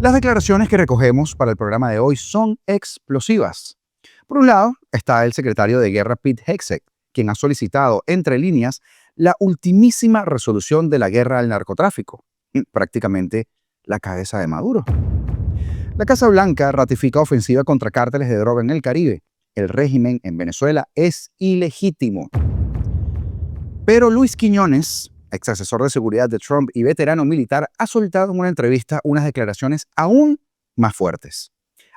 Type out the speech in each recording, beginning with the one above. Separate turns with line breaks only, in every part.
Las declaraciones que recogemos para el programa de hoy son explosivas. Por un lado, está el secretario de Guerra Pete Hegseth, quien ha solicitado, entre líneas, la ultimísima resolución de la guerra al narcotráfico, prácticamente la cabeza de Maduro. La Casa Blanca ratifica ofensiva contra cárteles de droga en el Caribe. El régimen en Venezuela es ilegítimo. Pero Luis Quiñones, ex asesor de seguridad de Trump y veterano militar, ha soltado en una entrevista unas declaraciones aún más fuertes.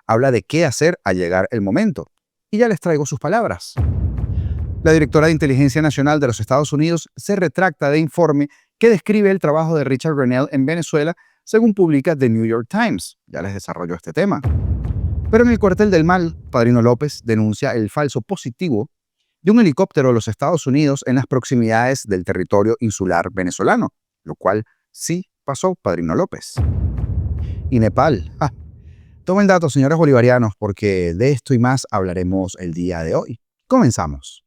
Habla de qué hacer al llegar el momento. Y ya les traigo sus palabras. La directora de Inteligencia Nacional de los Estados Unidos se retracta de informe que describe el trabajo de Richard Grenell en Venezuela, según publica The New York Times. Ya les desarrolló este tema. Pero en el cuartel del mal, Padrino López denuncia el falso positivo de un helicóptero de los Estados Unidos en las proximidades del territorio insular venezolano, lo cual sí pasó, Padrino López. Y Nepal. Tomen datos, señores bolivarianos, porque de esto y más hablaremos el día de hoy. Comenzamos.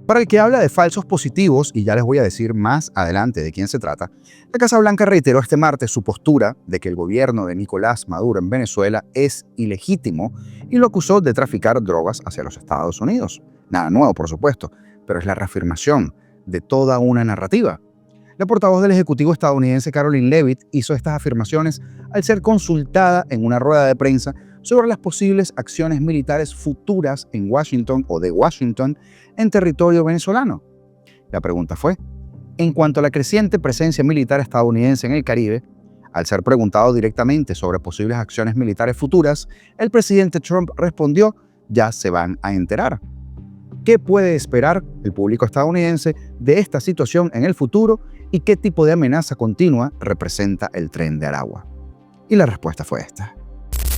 Para el que habla de falsos positivos, y ya les voy a decir más adelante de quién se trata, la Casa Blanca reiteró este martes su postura de que el gobierno de Nicolás Maduro en Venezuela es ilegítimo y lo acusó de traficar drogas hacia los Estados Unidos. Nada nuevo, por supuesto, pero es la reafirmación de toda una narrativa. La portavoz del Ejecutivo estadounidense Caroline Leavitt hizo estas afirmaciones al ser consultada en una rueda de prensa sobre las posibles acciones militares futuras en Washington o de Washington en territorio venezolano. La pregunta fue, en cuanto a la creciente presencia militar estadounidense en el Caribe, al ser preguntado directamente sobre posibles acciones militares futuras, el presidente Trump respondió, ya se van a enterar. ¿Qué puede esperar el público estadounidense de esta situación en el futuro y qué tipo de amenaza continua representa el Tren de Aragua? Y la respuesta fue esta.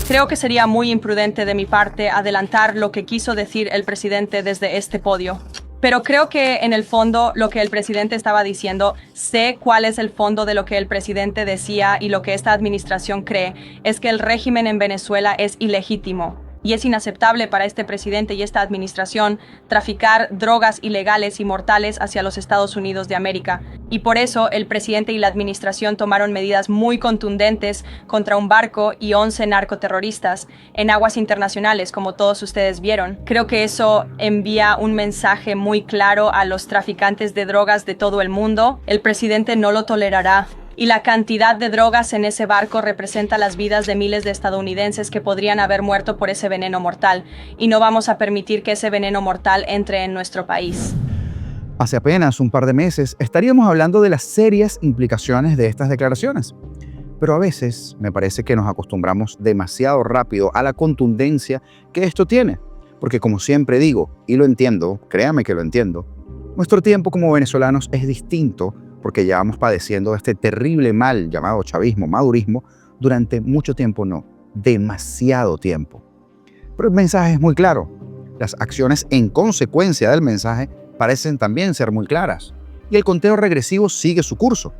Creo que sería muy imprudente de mi parte adelantar lo que quiso decir el presidente desde este podio. Pero creo que en el fondo lo que el presidente estaba diciendo, sé cuál es el fondo de lo que el presidente decía y lo que esta administración cree, es que el régimen en Venezuela es ilegítimo. Y es inaceptable para este presidente y esta administración traficar drogas ilegales y mortales hacia los Estados Unidos de América. Y por eso el presidente y la administración tomaron medidas muy contundentes contra un barco y 11 narcoterroristas en aguas internacionales, como todos ustedes vieron. Creo que eso envía un mensaje muy claro a los traficantes de drogas de todo el mundo. El presidente no lo tolerará. Y la cantidad de drogas en ese barco representa las vidas de miles de estadounidenses que podrían haber muerto por ese veneno mortal. Y no vamos a permitir que ese veneno mortal entre en nuestro país.
Hace apenas un par de meses estaríamos hablando de las serias implicaciones de estas declaraciones. Pero a veces me parece que nos acostumbramos demasiado rápido a la contundencia que esto tiene. Porque como siempre digo, y lo entiendo, créame que lo entiendo, nuestro tiempo como venezolanos es distinto porque llevamos padeciendo este terrible mal llamado chavismo, madurismo, durante mucho tiempo, no, demasiado tiempo. Pero el mensaje es muy claro. Las acciones en consecuencia del mensaje parecen también ser muy claras. Y el conteo regresivo sigue su curso.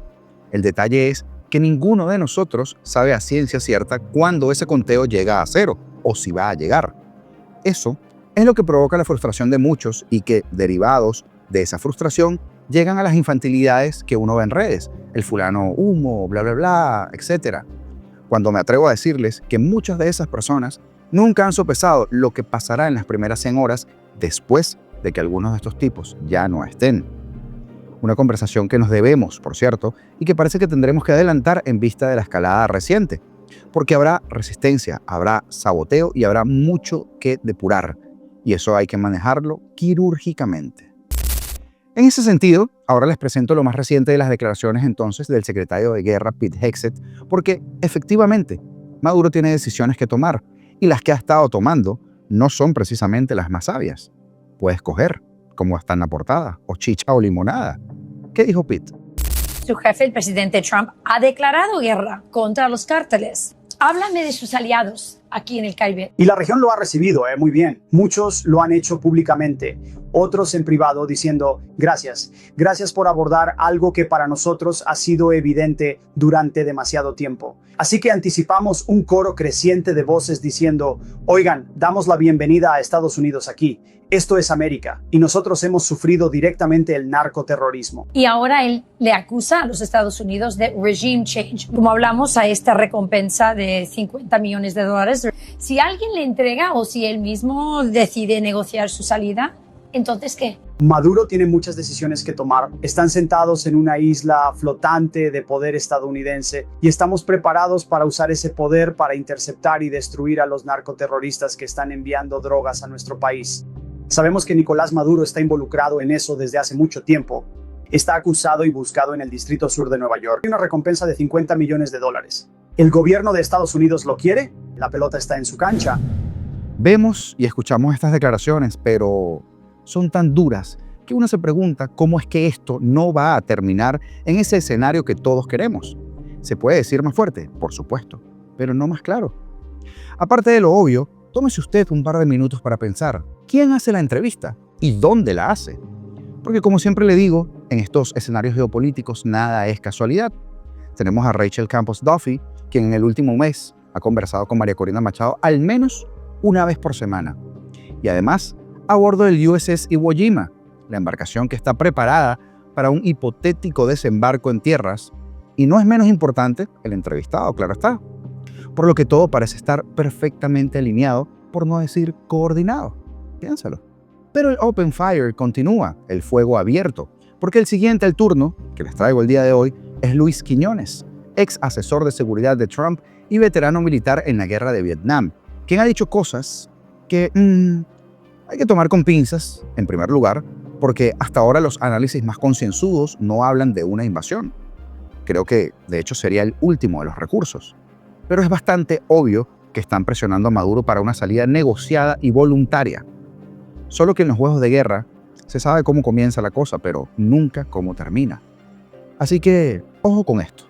El detalle es que ninguno de nosotros sabe a ciencia cierta cuándo ese conteo llega a cero o si va a llegar. Eso es lo que provoca la frustración de muchos y que, derivados de esa frustración, llegan a las infantilidades que uno ve en redes, el fulano humo, bla, bla, bla, etc. Cuando me atrevo a decirles que muchas de esas personas nunca han sopesado lo que pasará en las primeras 100 horas después de que algunos de estos tipos ya no estén. Una conversación que nos debemos, por cierto, y que parece que tendremos que adelantar en vista de la escalada reciente, porque habrá resistencia, habrá saboteo y habrá mucho que depurar, y eso hay que manejarlo quirúrgicamente. En ese sentido, ahora les presento lo más reciente de las declaraciones entonces del secretario de Guerra Pete Hegseth, porque efectivamente Maduro tiene decisiones que tomar y las que ha estado tomando no son precisamente las más sabias. Puede escoger, como está en la portada, o chicha o limonada. ¿Qué dijo Pete?
Su jefe, el presidente Trump, ha declarado guerra contra los cárteles. Háblame de sus aliados aquí en el Caribe.
Y la región lo ha recibido muy bien. Muchos lo han hecho públicamente. otros en privado diciendo gracias por abordar algo que para nosotros ha sido evidente durante demasiado tiempo. Así que anticipamos un coro creciente de voces diciendo, oigan, damos la bienvenida a Estados Unidos aquí. Esto es América y nosotros hemos sufrido directamente el narcoterrorismo.
Y ahora él le acusa a los Estados Unidos de regime change. Como hablamos a esta recompensa de $50 millones. Si alguien le entrega o si él mismo decide negociar su salida, ¿entonces qué?
Maduro tiene muchas decisiones que tomar. Están sentados en una isla flotante de poder estadounidense y estamos preparados para usar ese poder para interceptar y destruir a los narcoterroristas que están enviando drogas a nuestro país. Sabemos que Nicolás Maduro está involucrado en eso desde hace mucho tiempo. Está acusado y buscado en el Distrito Sur de Nueva York. Hay una recompensa de $50 millones. ¿El gobierno de Estados Unidos lo quiere? La pelota está en su cancha.
Vemos y escuchamos estas declaraciones, pero son tan duras que uno se pregunta cómo es que esto no va a terminar en ese escenario que todos queremos. ¿Se puede decir más fuerte? Por supuesto, pero no más claro. Aparte de lo obvio, tómese usted un par de minutos para pensar, ¿quién hace la entrevista y dónde la hace? Porque como siempre le digo, en estos escenarios geopolíticos nada es casualidad. Tenemos a Rachel Campos Duffy, quien en el último mes ha conversado con María Corina Machado al menos una vez por semana. Y además, a bordo del USS Iwo Jima, la embarcación que está preparada para un hipotético desembarco en tierras. Y no es menos importante el entrevistado, claro está. Por lo que todo parece estar perfectamente alineado, por no decir coordinado. Piénsalo. Pero el open fire continúa, el fuego abierto, porque el siguiente al turno, que les traigo el día de hoy, es Luis Quiñones, ex asesor de seguridad de Trump y veterano militar en la guerra de Vietnam, quien ha dicho cosas que hay que tomar con pinzas, en primer lugar, porque hasta ahora los análisis más concienzudos no hablan de una invasión. Creo que, de hecho, sería el último de los recursos. Pero es bastante obvio que están presionando a Maduro para una salida negociada y voluntaria. Solo que en los juegos de guerra se sabe cómo comienza la cosa, pero nunca cómo termina. Así que, ojo con esto.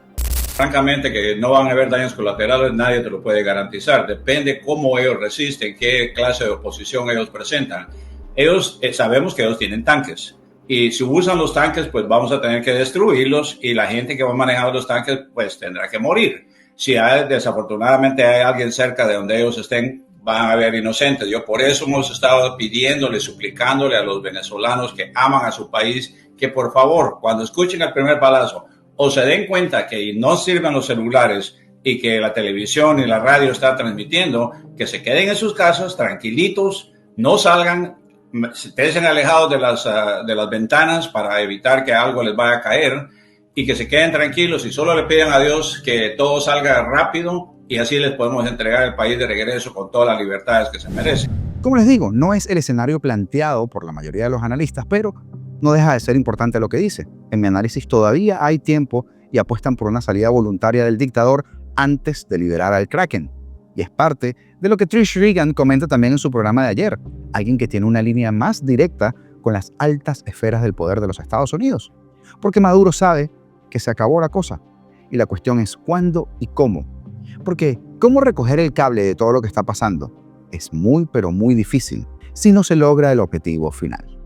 Francamente que no van a haber daños colaterales, nadie te lo puede garantizar. Depende cómo ellos resisten, qué clase de oposición ellos presentan. Ellos sabemos que ellos tienen tanques. Y si usan los tanques, pues vamos a tener que destruirlos y la gente que va a manejar los tanques, pues tendrá que morir. Si desafortunadamente hay alguien cerca de donde ellos estén, van a haber inocentes. Yo por eso hemos estado pidiéndole, suplicándole a los venezolanos que aman a su país, que por favor, cuando escuchen el primer balazo, o se den cuenta que no sirven los celulares y que la televisión y la radio está transmitiendo, que se queden en sus casas tranquilitos, no salgan, estén alejados de las ventanas para evitar que algo les vaya a caer y que se queden tranquilos y solo le pidan a Dios que todo salga rápido y así les podemos entregar el país de regreso con todas las libertades que se merecen.
Como les digo, no es el escenario planteado por la mayoría de los analistas, pero no deja de ser importante lo que dice. En mi análisis todavía hay tiempo y apuestan por una salida voluntaria del dictador antes de liberar al Kraken. Y es parte de lo que Trish Regan comenta también en su programa de ayer, alguien que tiene una línea más directa con las altas esferas del poder de los Estados Unidos. Porque Maduro sabe que se acabó la cosa. Y la cuestión es cuándo y cómo. Porque cómo recoger el cable de todo lo que está pasando es muy, pero muy difícil si no se logra el objetivo final.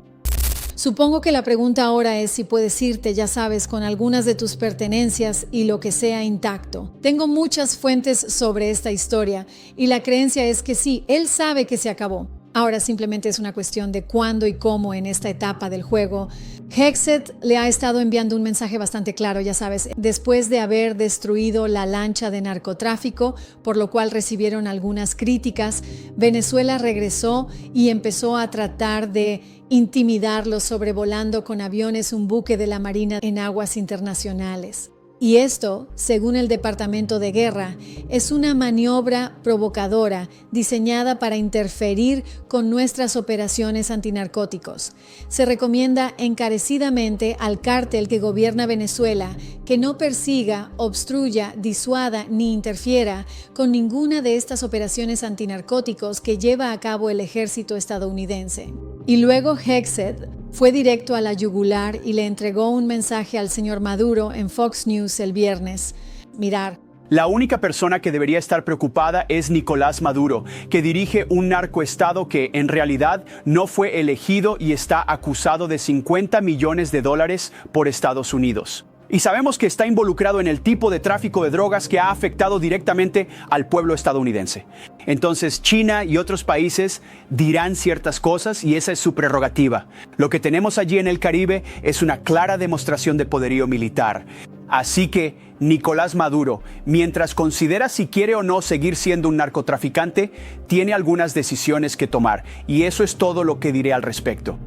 Supongo que la pregunta ahora es si puedes irte, ya sabes, con algunas de tus pertenencias y lo que sea intacto. Tengo muchas fuentes sobre esta historia y la creencia es que sí, él sabe que se acabó. Ahora simplemente es una cuestión de cuándo y cómo en esta etapa del juego. Hexet le ha estado enviando un mensaje bastante claro, ya sabes, después de haber destruido la lancha de narcotráfico, por lo cual recibieron algunas críticas, Venezuela regresó y empezó a tratar de intimidarlos sobrevolando con aviones un buque de la Marina en aguas internacionales. Y esto, según el Departamento de Guerra, es una maniobra provocadora diseñada para interferir con nuestras operaciones antinarcóticos. Se recomienda encarecidamente al cártel que gobierna Venezuela que no persiga, obstruya, disuada ni interfiera con ninguna de estas operaciones antinarcóticos que lleva a cabo el ejército estadounidense. Y luego Hexet fue directo a la yugular y le entregó un mensaje al señor Maduro en Fox News el viernes. Mirar,
La única persona que debería estar preocupada es Nicolás Maduro, que dirige un narcoestado que en realidad no fue elegido y está acusado de $50 millones por Estados Unidos. Y sabemos que está involucrado en el tipo de tráfico de drogas que ha afectado directamente al pueblo estadounidense. Entonces China y otros países dirán ciertas cosas y esa es su prerrogativa. Lo que tenemos allí en el Caribe es una clara demostración de poderío militar. Así que Nicolás Maduro, mientras considera si quiere o no seguir siendo un narcotraficante, tiene algunas decisiones que tomar. Y eso es todo lo que diré al respecto.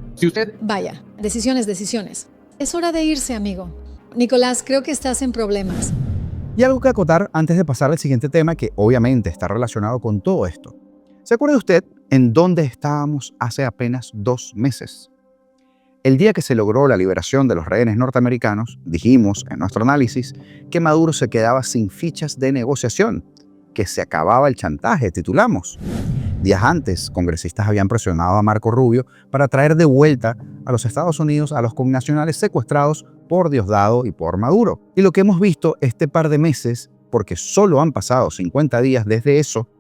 Vaya, decisiones. Es hora de irse, amigo. Nicolás, creo que estás en problemas.
Y algo que acotar antes de pasar al siguiente tema que obviamente está relacionado con todo esto. ¿Se acuerda usted en dónde estábamos hace apenas 2 meses? El día que se logró la liberación de los rehenes norteamericanos, dijimos en nuestro análisis que Maduro se quedaba sin fichas de negociación, que se acababa el chantaje, titulamos. Días antes, congresistas habían presionado a Marco Rubio para traer de vuelta a los Estados Unidos a los connacionales secuestrados por Diosdado y por Maduro. Y lo que hemos visto este par de meses, porque solo han pasado 50 días desde eso,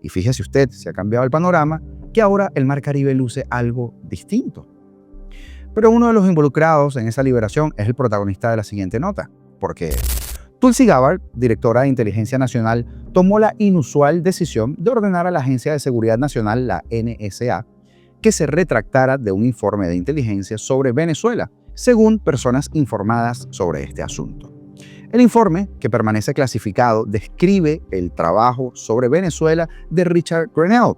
y fíjese usted, se ha cambiado el panorama, que ahora el Mar Caribe luce algo distinto. Pero uno de los involucrados en esa liberación es el protagonista de la siguiente nota, porque Tulsi Gabbard, directora de Inteligencia Nacional, tomó la inusual decisión de ordenar a la Agencia de Seguridad Nacional, la NSA, que se retractara de un informe de inteligencia sobre Venezuela, según personas informadas sobre este asunto. El informe, que permanece clasificado, describe el trabajo sobre Venezuela de Richard Grenell,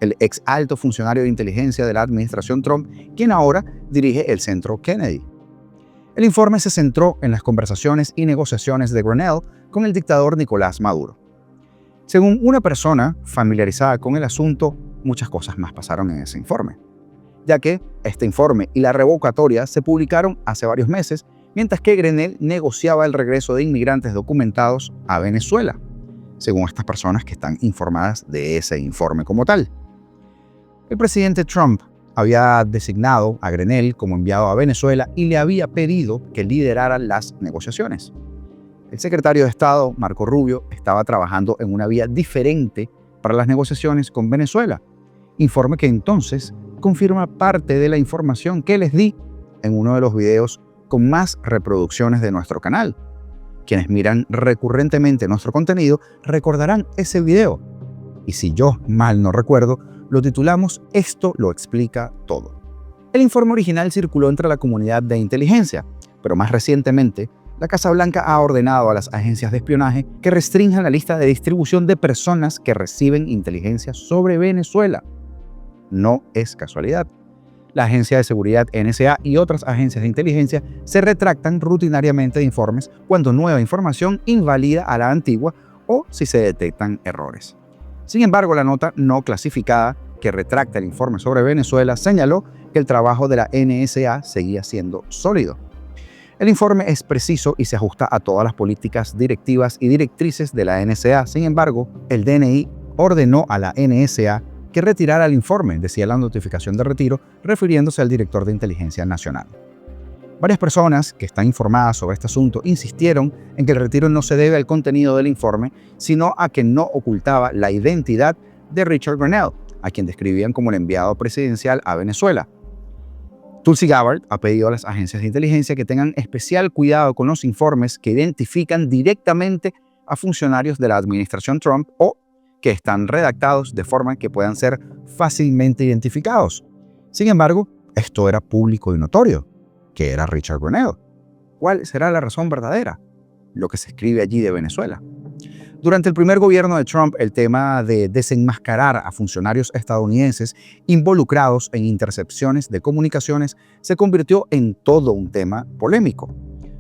el ex alto funcionario de inteligencia de la administración Trump, quien ahora dirige el Centro Kennedy. El informe se centró en las conversaciones y negociaciones de Grenell con el dictador Nicolás Maduro. Según una persona familiarizada con el asunto, muchas cosas más pasaron en ese informe, ya que este informe y la revocatoria se publicaron hace varios meses, mientras que Grenell negociaba el regreso de inmigrantes documentados a Venezuela, según estas personas que están informadas de ese informe como tal. El presidente Trump había designado a Grenell como enviado a Venezuela y le había pedido que liderara las negociaciones. El secretario de Estado, Marco Rubio, estaba trabajando en una vía diferente para las negociaciones con Venezuela, informe que entonces confirma parte de la información que les di en uno de los videos con más reproducciones de nuestro canal. Quienes miran recurrentemente nuestro contenido recordarán ese video. Y si yo mal no recuerdo, lo titulamos "Esto lo explica todo". El informe original circuló entre la comunidad de inteligencia, pero más recientemente, la Casa Blanca ha ordenado a las agencias de espionaje que restrinjan la lista de distribución de personas que reciben inteligencia sobre Venezuela. No es casualidad. La Agencia de Seguridad NSA y otras agencias de inteligencia se retractan rutinariamente de informes cuando nueva información invalida a la antigua o si se detectan errores. Sin embargo, la nota no clasificada que retracta el informe sobre Venezuela señaló que el trabajo de la NSA seguía siendo sólido. El informe es preciso y se ajusta a todas las políticas directivas y directrices de la NSA. Sin embargo, el DNI ordenó a la NSA que retirara el informe, decía la notificación de retiro, refiriéndose al director de Inteligencia Nacional. Varias personas que están informadas sobre este asunto insistieron en que el retiro no se debe al contenido del informe, sino a que no ocultaba la identidad de Richard Grenell, a quien describían como el enviado presidencial a Venezuela. Tulsi Gabbard ha pedido a las agencias de inteligencia que tengan especial cuidado con los informes que identifican directamente a funcionarios de la administración Trump o que están redactados de forma que puedan ser fácilmente identificados. Sin embargo, esto era público y notorio, que era Richard Grenell. ¿Cuál será la razón verdadera? Lo que se escribe allí de Venezuela. Durante el primer gobierno de Trump, el tema de desenmascarar a funcionarios estadounidenses involucrados en intercepciones de comunicaciones se convirtió en todo un tema polémico.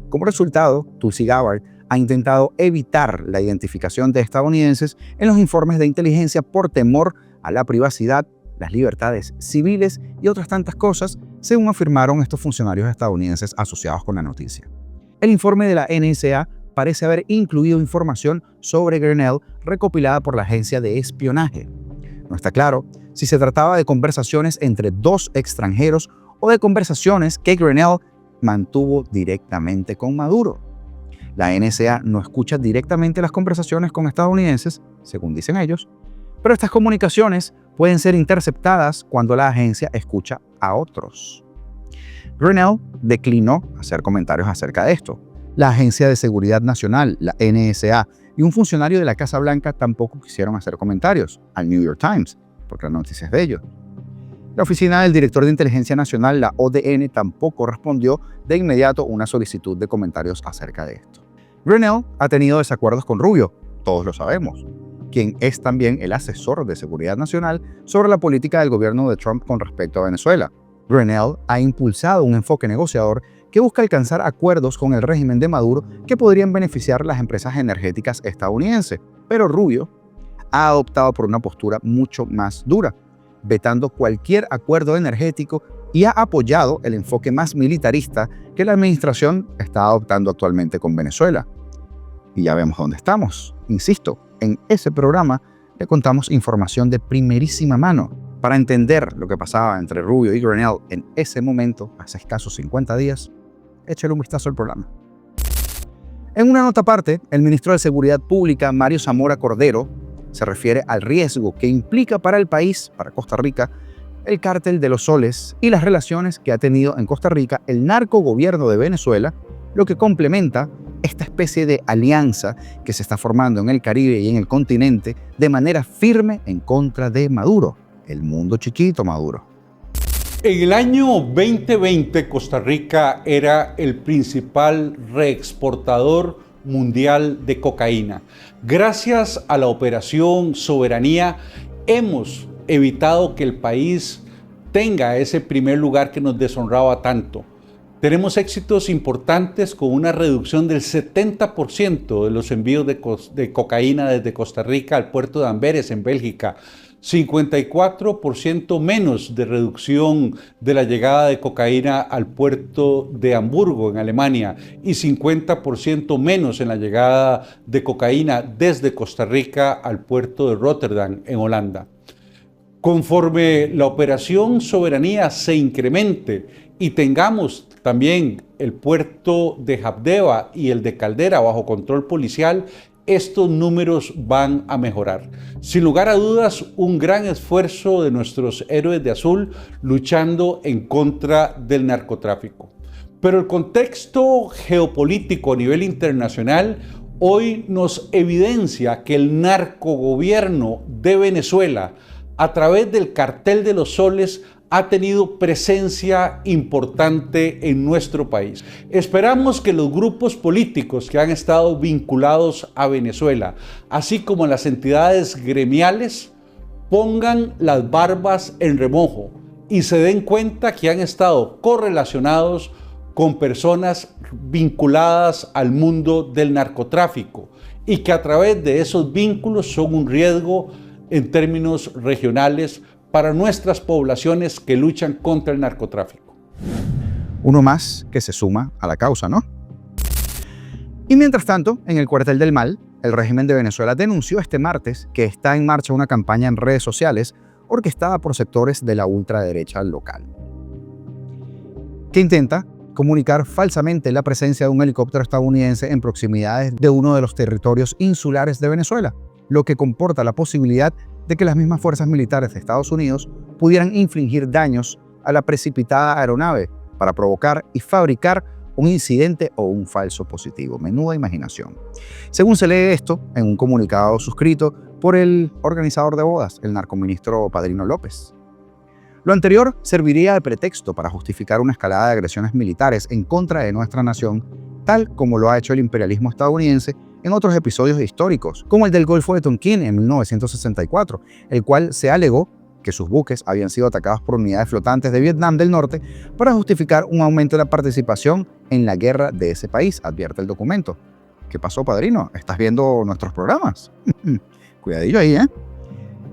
Como resultado, Tulsi Gabbard ha intentado evitar la identificación de estadounidenses en los informes de inteligencia por temor a la privacidad, las libertades civiles y otras tantas cosas, según afirmaron estos funcionarios estadounidenses asociados con la noticia. El informe de la NSA parece haber incluido información sobre Grenell recopilada por la agencia de espionaje. No está claro si se trataba de conversaciones entre 2 extranjeros o de conversaciones que Grenell mantuvo directamente con Maduro. La NSA no escucha directamente las conversaciones con estadounidenses, según dicen ellos, pero estas comunicaciones pueden ser interceptadas cuando la agencia escucha a otros. Grenell declinó hacer comentarios acerca de esto. La Agencia de Seguridad Nacional, la NSA, y un funcionario de la Casa Blanca tampoco quisieron hacer comentarios al New York Times, porque la noticia es de ellos. La Oficina del Director de Inteligencia Nacional, la ODN, tampoco respondió de inmediato una solicitud de comentarios acerca de esto. Grenell ha tenido desacuerdos con Rubio, todos lo sabemos, quien es también el asesor de seguridad nacional sobre la política del gobierno de Trump con respecto a Venezuela. Grenell ha impulsado un enfoque negociador que busca alcanzar acuerdos con el régimen de Maduro que podrían beneficiar a las empresas energéticas estadounidenses, pero Rubio ha adoptado por una postura mucho más dura, vetando cualquier acuerdo energético y ha apoyado el enfoque más militarista que la administración está adoptando actualmente con Venezuela. Y ya vemos dónde estamos. Insisto, en ese programa le contamos información de primerísima mano. Para entender lo que pasaba entre Rubio y Grenell en ese momento, hace escasos 50 días, échale un vistazo al programa. En una nota aparte, el ministro de Seguridad Pública, Mario Zamora Cordero, se refiere al riesgo que implica para el país, para Costa Rica, el cártel de los soles y las relaciones que ha tenido en Costa Rica el narcogobierno de Venezuela, lo que complementa esta especie de alianza que se está formando en el Caribe y en el continente de manera firme en contra de Maduro, el mundo chiquito Maduro.
En el año 2020, Costa Rica era el principal reexportador mundial de cocaína. Gracias a la Operación Soberanía, hemos evitado que el país tenga ese primer lugar que nos deshonraba tanto. Tenemos éxitos importantes con una reducción del 70% de los envíos de cocaína desde Costa Rica al puerto de Amberes, en Bélgica. 54% menos de reducción de la llegada de cocaína al puerto de Hamburgo, en Alemania, y 50% menos en la llegada de cocaína desde Costa Rica al puerto de Rotterdam, en Holanda. Conforme la Operación Soberanía se incremente y tengamos también el puerto de Habdeba y el de Caldera bajo control policial, estos números van a mejorar. Sin lugar a dudas, un gran esfuerzo de nuestros héroes de azul luchando en contra del narcotráfico. Pero el contexto geopolítico a nivel internacional hoy nos evidencia que el narcogobierno de Venezuela, a través del cartel de los soles, ha tenido presencia importante en nuestro país. Esperamos que los grupos políticos que han estado vinculados a Venezuela, así como las entidades gremiales, pongan las barbas en remojo y se den cuenta que han estado correlacionados con personas vinculadas al mundo del narcotráfico y que a través de esos vínculos son un riesgo en términos regionales para nuestras poblaciones que luchan contra el narcotráfico.
Uno más que se suma a la causa, ¿no? Y mientras tanto, en el Cuartel del Mal, el régimen de Venezuela denunció este martes que está en marcha una campaña en redes sociales orquestada por sectores de la ultraderecha local, que intenta comunicar falsamente la presencia de un helicóptero estadounidense en proximidades de uno de los territorios insulares de Venezuela, lo que comporta la posibilidad de que las mismas fuerzas militares de Estados Unidos pudieran infligir daños a la precipitada aeronave para provocar y fabricar un incidente o un falso positivo. Menuda imaginación. Según se lee esto en un comunicado suscrito por el organizador de bodas, el narcoministro Padrino López. Lo anterior serviría de pretexto para justificar una escalada de agresiones militares en contra de nuestra nación, tal como lo ha hecho el imperialismo estadounidense en otros episodios históricos, como el del Golfo de Tonkin en 1964, el cual se alegó que sus buques habían sido atacados por unidades flotantes de Vietnam del Norte para justificar un aumento de la participación en la guerra de ese país, advierte el documento. ¿Qué pasó, padrino? ¿Estás viendo nuestros programas? Cuidadillo ahí, ¿eh?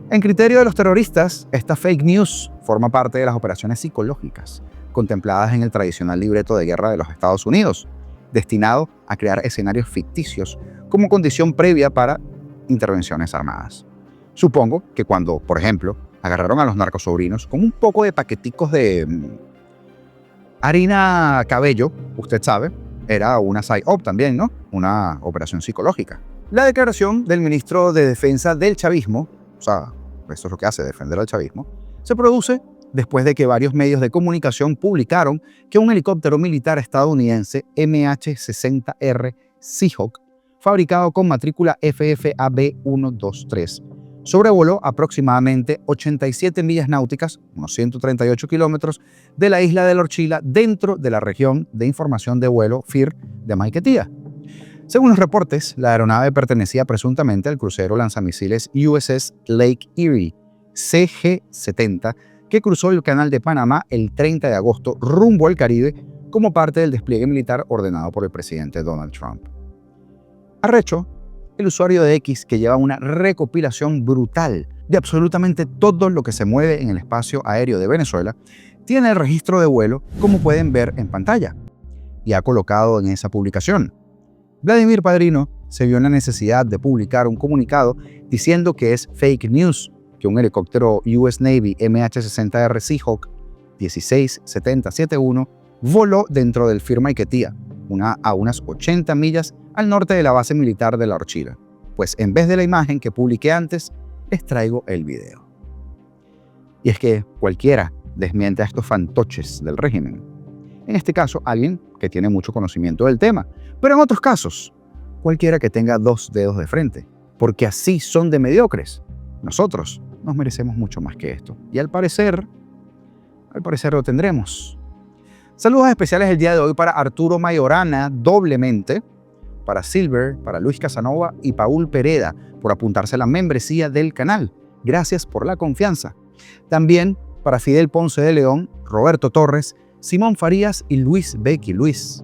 En criterio de los terroristas, esta fake news forma parte de las operaciones psicológicas contempladas en el tradicional libreto de guerra de los Estados Unidos, destinado a crear escenarios ficticios como condición previa para intervenciones armadas. Supongo que cuando, por ejemplo, agarraron a los narcosobrinos con un poco de paqueticos de harina cabello, usted sabe, era una PSYOP también, ¿no? Una operación psicológica. La declaración del ministro de Defensa del chavismo, o sea, eso es lo que hace, defender al chavismo, se produce después de que varios medios de comunicación publicaron que un helicóptero militar estadounidense MH-60R Seahawk, fabricado con matrícula FFAB-123, sobrevoló aproximadamente 87 millas náuticas, unos 138 kilómetros, de la isla de Lorchila dentro de la región de información de vuelo FIR de Maiquetía. Según los reportes, la aeronave pertenecía presuntamente al crucero lanzamisiles USS Lake Erie, CG-70, que cruzó el Canal de Panamá el 30 de agosto rumbo al Caribe como parte del despliegue militar ordenado por el presidente Donald Trump. Arrecho, el usuario de X, que lleva una recopilación brutal de absolutamente todo lo que se mueve en el espacio aéreo de Venezuela, tiene el registro de vuelo, como pueden ver en pantalla, y ha colocado en esa publicación. Vladimir Padrino se vio en la necesidad de publicar un comunicado diciendo que es fake news que un helicóptero US Navy MH-60R Seahawk 167071 voló dentro del FIR Maiquetía, a unas 80 millas al norte de la base militar de La Orchila. Pues en vez de la imagen que publiqué antes, les traigo el video. Y es que cualquiera desmiente a estos fantoches del régimen. En este caso, alguien que tiene mucho conocimiento del tema. Pero en otros casos, cualquiera que tenga dos dedos de frente. Porque así son de mediocres. Nosotros nos merecemos mucho más que esto. Y al parecer lo tendremos. Saludos especiales el día de hoy para Arturo Mayorana, doblemente, para Silver, para Luis Casanova y Paul Pereda, por apuntarse a la membresía del canal. Gracias por la confianza. También para Fidel Ponce de León, Roberto Torres, Simón Farías y Luis Becky Luis.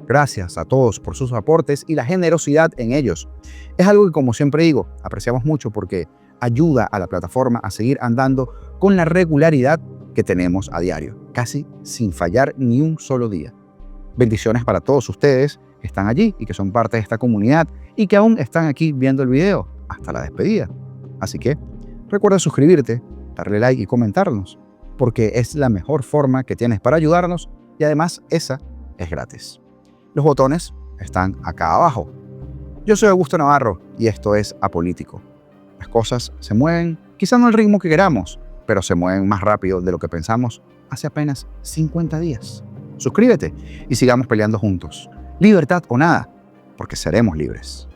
Gracias a todos por sus aportes y la generosidad en ellos. Es algo que, como siempre digo, apreciamos mucho porque ayuda a la plataforma a seguir andando con la regularidad que tenemos a diario, casi sin fallar ni un solo día. Bendiciones para todos ustedes que están allí y que son parte de esta comunidad y que aún están aquí viendo el video hasta la despedida. Así que recuerda suscribirte, darle like y comentarnos, porque es la mejor forma que tienes para ayudarnos y además esa es gratis. Los botones están acá abajo. Yo soy Augusto Navarro y esto es Apolítico. Las cosas se mueven, quizá no al ritmo que queramos, pero se mueven más rápido de lo que pensamos hace apenas 50 días. Suscríbete y sigamos peleando juntos. Libertad o nada, porque seremos libres.